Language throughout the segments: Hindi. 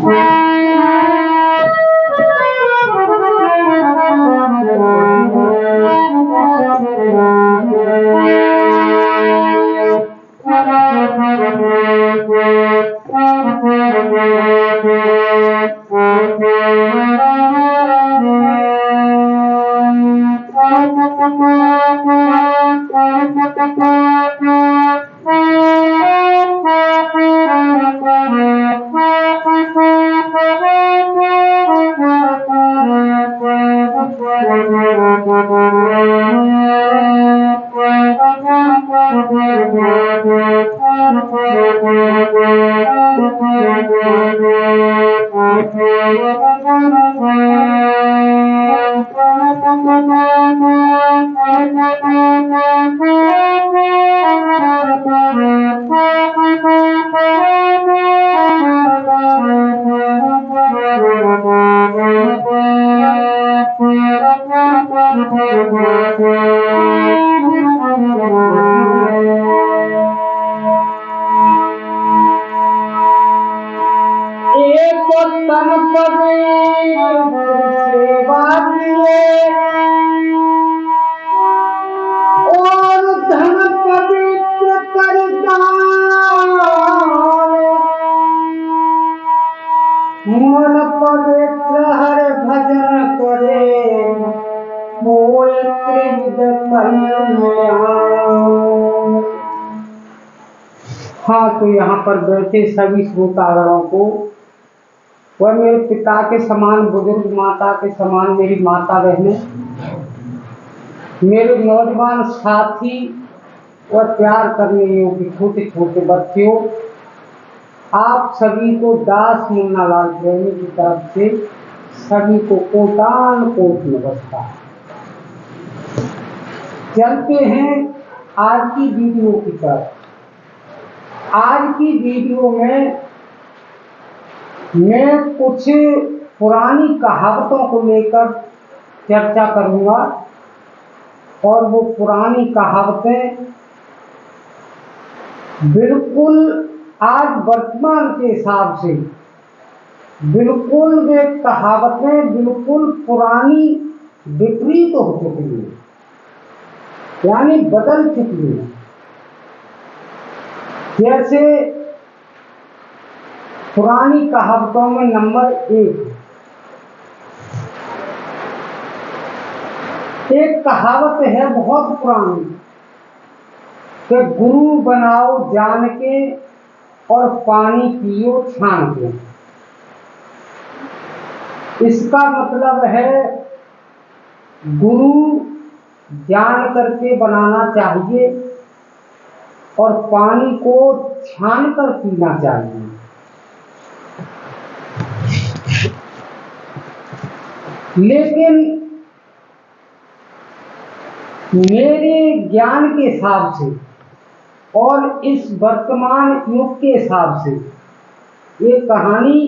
मन पवित्र हर भजन करे, मोय त्रिविध कल्याण। हाँ, तो यहाँ पर बैठे सभी श्रोतागणों को वह मेरे पिता के समान, बुजुर्ग माता के समान मेरी माता बहनें, मेरे नौजवान साथी और प्यार करने योग्य छोटे छोटे बच्चों, आप सभी को दास मुन्नालाल प्रेमी की तरफ से सभी को कोटान कोट नमस्कार। चलते हैं आज की वीडियो की तरफ। आज की वीडियो में मैं कुछ पुरानी कहावतों को लेकर चर्चा करूंगा और वो पुरानी कहावतें बिल्कुल आज वर्तमान के हिसाब से बिल्कुल वे कहावतें बिल्कुल पुरानी विपरीत हो चुकी हैं, यानी बदल चुकी हैं। जैसे पुरानी कहावतों में नंबर एक कहावत है बहुत पुरानी कि गुरु बनाओ जान के और पानी पियो छान के। इसका मतलब है गुरु जान करके बनाना चाहिए और पानी को छान कर पीना चाहिए। लेकिन मेरे ज्ञान के हिसाब से और इस वर्तमान युग के हिसाब से ये कहानी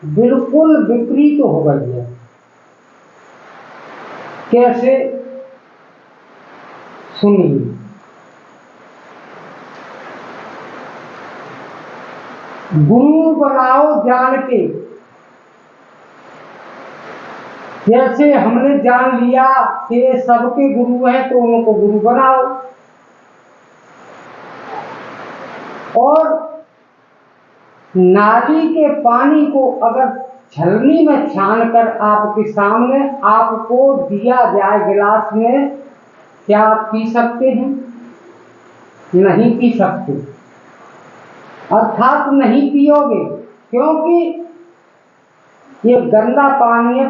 बिल्कुल विपरीत हो गई है। कैसे? सुनिए। गुरु बनाओ जान के, जैसे हमने जान लिया कि सबके गुरु हैं तो उनको गुरु बनाओ, और नाली के पानी को अगर छलनी में छानकर आपके सामने आपको दिया जाए गिलास में, क्या आप पी सकते हैं? नहीं पी सकते। अर्थात नहीं पियोगे, क्योंकि ये गंदा पानी है।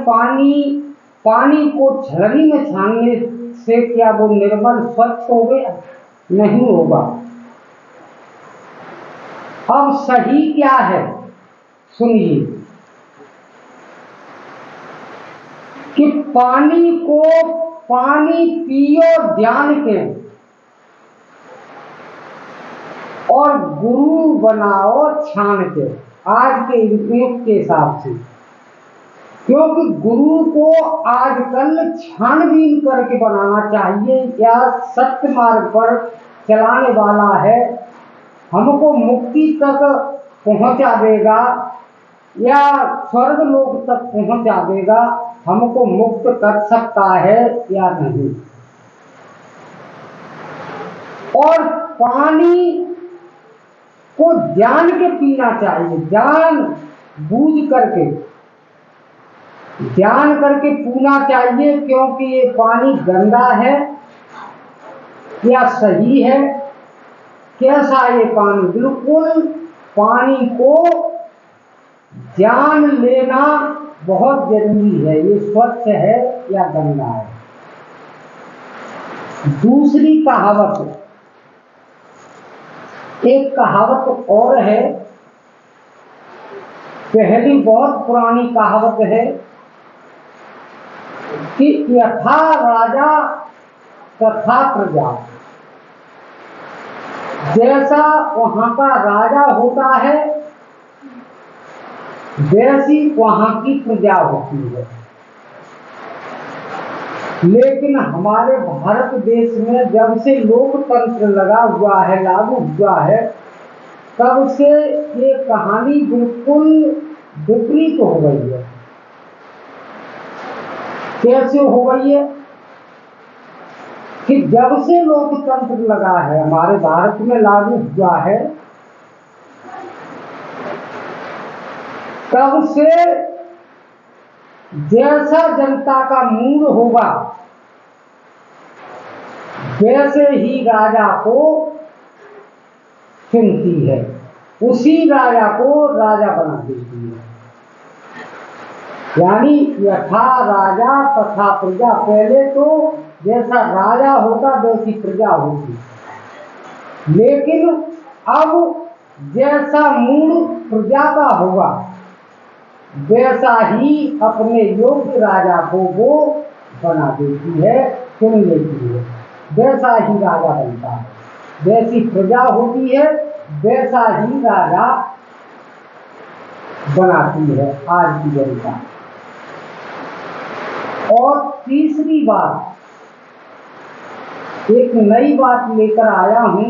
पानी को छलनी में छानने से क्या वो निर्मल स्वच्छ हो गया? नहीं होगा। अब सही क्या है सुनिए, कि पानी को पानी पियो जान के और गुरु बनाओ छान के, आज के युग के हिसाब से। क्योंकि गुरु को आजकल छानबीन करके बनाना चाहिए, या सत्य मार्ग पर चलाने वाला है, हमको मुक्ति तक पहुंचा देगा, या स्वर्ग लोक तक पहुंचा देगा, हमको मुक्त कर सकता है या नहीं। और पानी को जान के पीना चाहिए, जान बूझ करके जान करके पीना चाहिए, क्योंकि ये पानी गंदा है या सही है, कैसा ये पानी। बिल्कुल पानी को जान लेना बहुत जरूरी है, ये स्वच्छ है या गंदा है। दूसरी कहावत, एक कहावत और है, पहली बहुत पुरानी कहावत है कि यथा राजा तथा प्रजा, जैसा वहां का राजा होता है वैसी वहां की प्रजा होती है। लेकिन हमारे भारत देश में जब से लोकतंत्र लगा हुआ है, लागू हुआ है, तब से ये कहानी बिल्कुल विपरीत हो गई है। कैसे हो गई है कि जब से लोकतंत्र लगा है, हमारे भारत में लागू हुआ है, तब से जैसा जनता का मूड होगा वैसे ही राजा को चुनती है, उसी राजा को राजा बना देती है। यानी यथा राजा तथा प्रजा, पहले तो जैसा राजा होता वैसी प्रजा होती, लेकिन अब जैसा मूड प्रजा का होगा वैसा ही अपने योग्य राजा को वो बना देती है, चुन लेती है, वैसा ही राजा बनता है। वैसी प्रजा होती है वैसा ही राजा बनाती है आज की जनता। और तीसरी बात, एक नई बात लेकर आया हूं।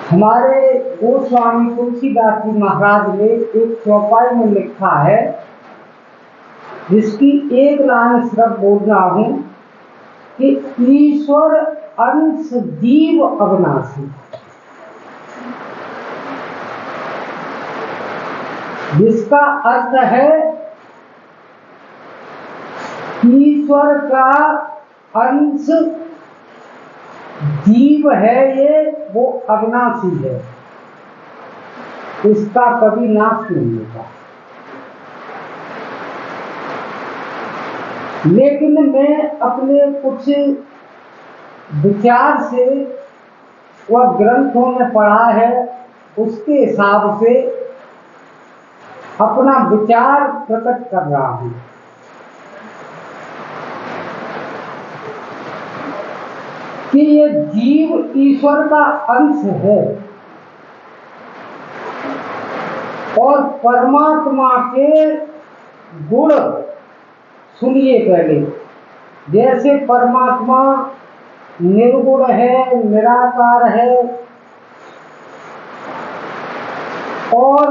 हमारे गोस्वामी तुलसीदास जी महाराज ने एक चौपाई में लिखा है, जिसकी एक लाइन सिर्फ बोल रहा हूं कि ईश्वर अंश जीव अविनाशी, जिसका अर्थ है ईश्वर का अंश जीव है, ये वो अविनाशी है, इसका कभी नाश नहीं होता। लेकिन मैं अपने कुछ विचार से वह ग्रंथों में पढ़ा है, उसके हिसाब से अपना विचार प्रकट कर रहा हूं। कि ये जीव ईश्वर का अंश है और परमात्मा के गुण सुनिए पहले। जैसे परमात्मा निर्गुण है, निराकार है और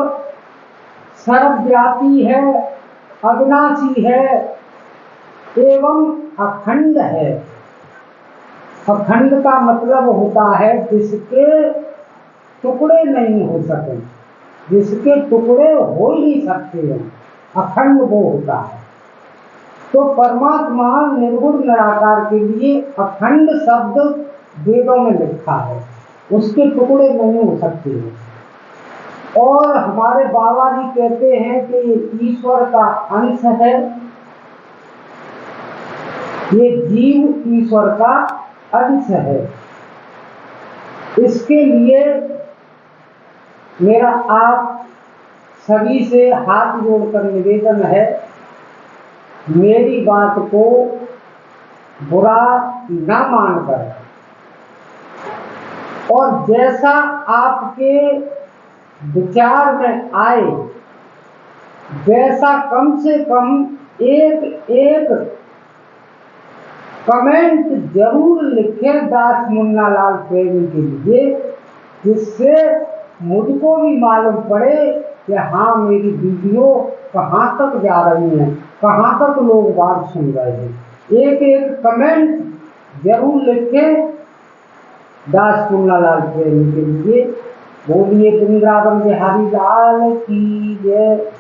सर्वव्यापी है, अविनाशी है एवं अखंड है। अखंड का मतलब होता है जिसके टुकड़े नहीं हो सके, जिसके टुकड़े हो ही नहीं सकते हैं, अखंड वो होता है। तो परमात्मा निर्गुण निराकार के लिए अखंड शब्द वेदों में लिखा है, उसके टुकड़े नहीं हो सकते हैं। और हमारे बाबा जी कहते हैं कि ईश्वर का अंश है, ये जीव ईश्वर का अंश है। इसके लिए मेरा आप सभी से हाथ जोड़कर निवेदन है, मेरी बात को बुरा न मानकर और जैसा आपके विचार में आए वैसा कम से कम एक एक कमेंट जरूर लिखें दास मुन्ना लाल प्रेमी के लिए, जिससे मुझको भी मालूम पड़े कि हाँ मेरी वीडियो कहाँ तक जा रही है, कहाँ तक लोग बात सुन रहे हैं। एक एक कमेंट जरूर लिखें दास पुन्नालाल प्रेमी के लिए। बोलिए वृंदावन बिहारी लाल की जय।